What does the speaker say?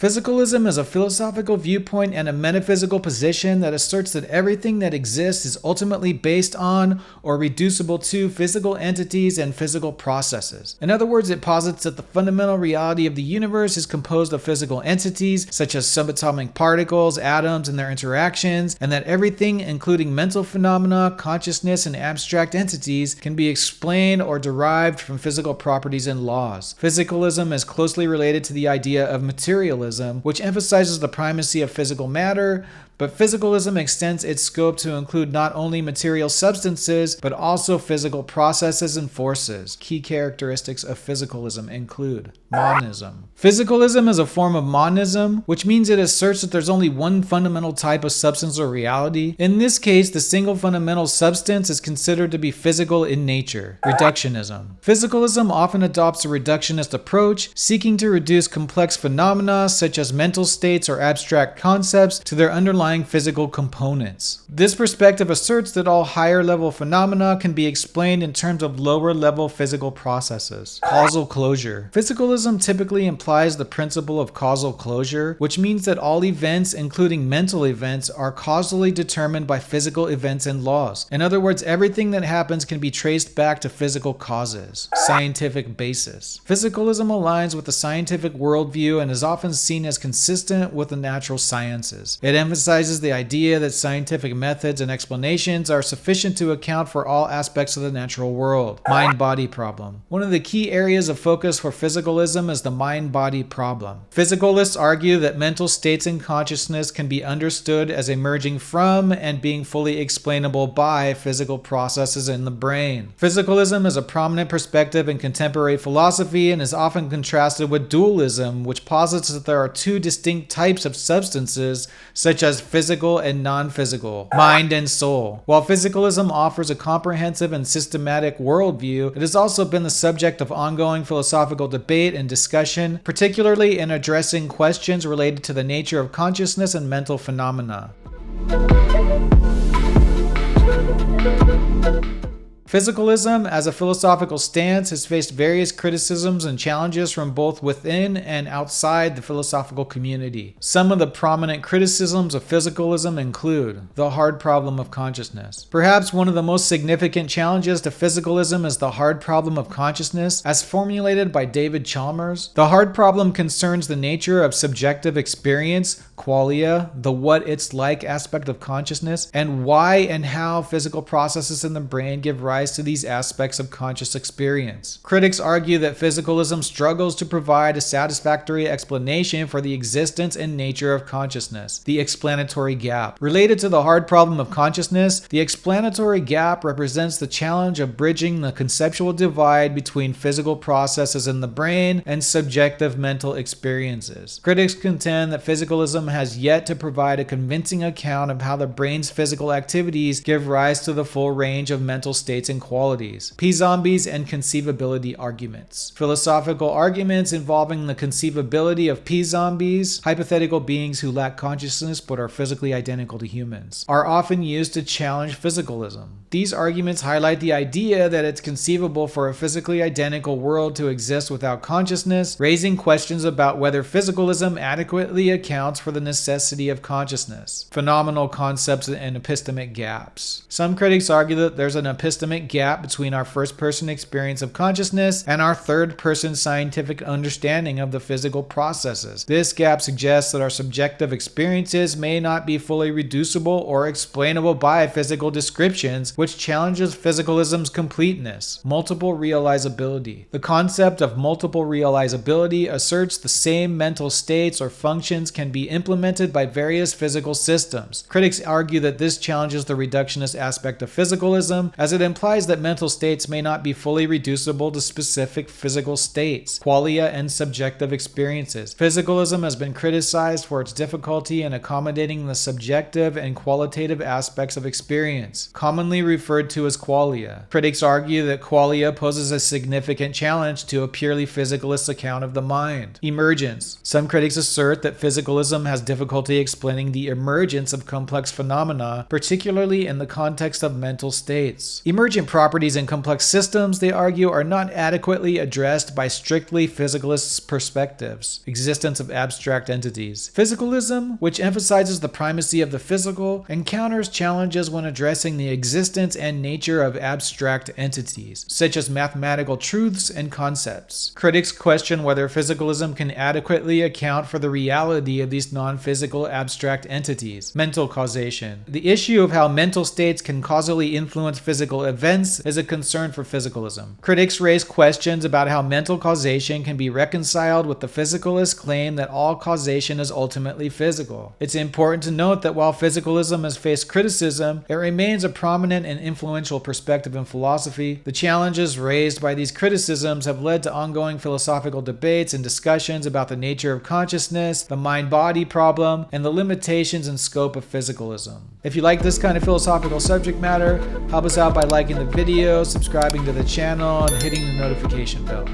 Physicalism is a philosophical viewpoint and a metaphysical position that asserts that everything that exists is ultimately based on or reducible to physical entities and physical processes. In other words, it posits that the fundamental reality of the universe is composed of physical entities such as subatomic particles, atoms, and their interactions, and that everything, including mental phenomena, consciousness, and abstract entities, can be explained or derived from physical properties and laws. Physicalism is closely related to the idea of materialism, which emphasizes the primacy of physical matter, but physicalism extends its scope to include not only material substances, but also physical processes and forces. Key characteristics of physicalism include monism. Physicalism is a form of monism, which means it asserts that there's only one fundamental type of substance or reality. In this case, the single fundamental substance is considered to be physical in nature. Reductionism. Physicalism often adopts a reductionist approach, seeking to reduce complex phenomena such as mental states or abstract concepts to their underlying physical components. This perspective asserts that all higher level phenomena can be explained in terms of lower level physical processes. Causal closure. Physicalism typically implies the principle of causal closure, which means that all events, including mental events, are causally determined by physical events and laws. In other words, everything that happens can be traced back to physical causes. Scientific basis. Physicalism aligns with the scientific worldview and is often seen as consistent with the natural sciences. It emphasizes the idea that scientific methods and explanations are sufficient to account for all aspects of the natural world. Mind-body problem. One of the key areas of focus for physicalism is the mind-body problem. Physicalists argue that mental states and consciousness can be understood as emerging from and being fully explainable by physical processes in the brain. Physicalism is a prominent perspective in contemporary philosophy and is often contrasted with dualism, which posits that there are two distinct types of substances, such as physical and non-physical, mind and soul. While physicalism offers a comprehensive and systematic worldview, it has also been the subject of ongoing philosophical debate and discussion, particularly in addressing questions related to the nature of consciousness and mental phenomena. Physicalism, as a philosophical stance, has faced various criticisms and challenges from both within and outside the philosophical community. Some of the prominent criticisms of physicalism include the hard problem of consciousness. Perhaps one of the most significant challenges to physicalism is the hard problem of consciousness, as formulated by David Chalmers. The hard problem concerns the nature of subjective experience, qualia, the what it's like aspect of consciousness, and why and how physical processes in the brain give rise to these aspects of conscious experience. Critics argue that physicalism struggles to provide a satisfactory explanation for the existence and nature of consciousness, the explanatory gap. Related to the hard problem of consciousness, the explanatory gap represents the challenge of bridging the conceptual divide between physical processes in the brain and subjective mental experiences. Critics contend that physicalism has yet to provide a convincing account of how the brain's physical activities give rise to the full range of mental states and qualities. P-zombies and conceivability arguments. Philosophical arguments involving the conceivability of P-zombies, hypothetical beings who lack consciousness but are physically identical to humans, are often used to challenge physicalism. These arguments highlight the idea that it's conceivable for a physically identical world to exist without consciousness, raising questions about whether physicalism adequately accounts for the necessity of consciousness. Phenomenal concepts and epistemic gaps. Some critics argue that there's an epistemic gap between our first-person experience of consciousness and our third-person scientific understanding of the physical processes. This gap suggests that our subjective experiences may not be fully reducible or explainable by physical descriptions, which challenges physicalism's completeness. Multiple realizability. The concept of multiple realizability asserts the same mental states or functions can be implemented by various physical systems. Critics argue that this challenges the reductionist aspect of physicalism, as it implies that mental states may not be fully reducible to specific physical states, qualia, and subjective experiences. Physicalism has been criticized for its difficulty in accommodating the subjective and qualitative aspects of experience, commonly referred to as qualia. Critics argue that qualia poses a significant challenge to a purely physicalist account of the mind. Emergence. Some critics assert that physicalism has difficulty explaining the emergence of complex phenomena, particularly in the context of mental states. Emergence emergent properties in complex systems, they argue, are not adequately addressed by strictly physicalist perspectives. Existence of abstract entities. Physicalism, which emphasizes the primacy of the physical, encounters challenges when addressing the existence and nature of abstract entities, such as mathematical truths and concepts. Critics question whether physicalism can adequately account for the reality of these non-physical abstract entities. Mental causation. The issue of how mental states can causally influence physical events is a concern for physicalism. Critics raise questions about how mental causation can be reconciled with the physicalist claim that all causation is ultimately physical. It's important to note that while physicalism has faced criticism, it remains a prominent and influential perspective in philosophy. The challenges raised by these criticisms have led to ongoing philosophical debates and discussions about the nature of consciousness, the mind-body problem, and the limitations and scope of physicalism. If you like this kind of philosophical subject matter, help us out by liking the video, subscribing to the channel, and hitting the notification bell.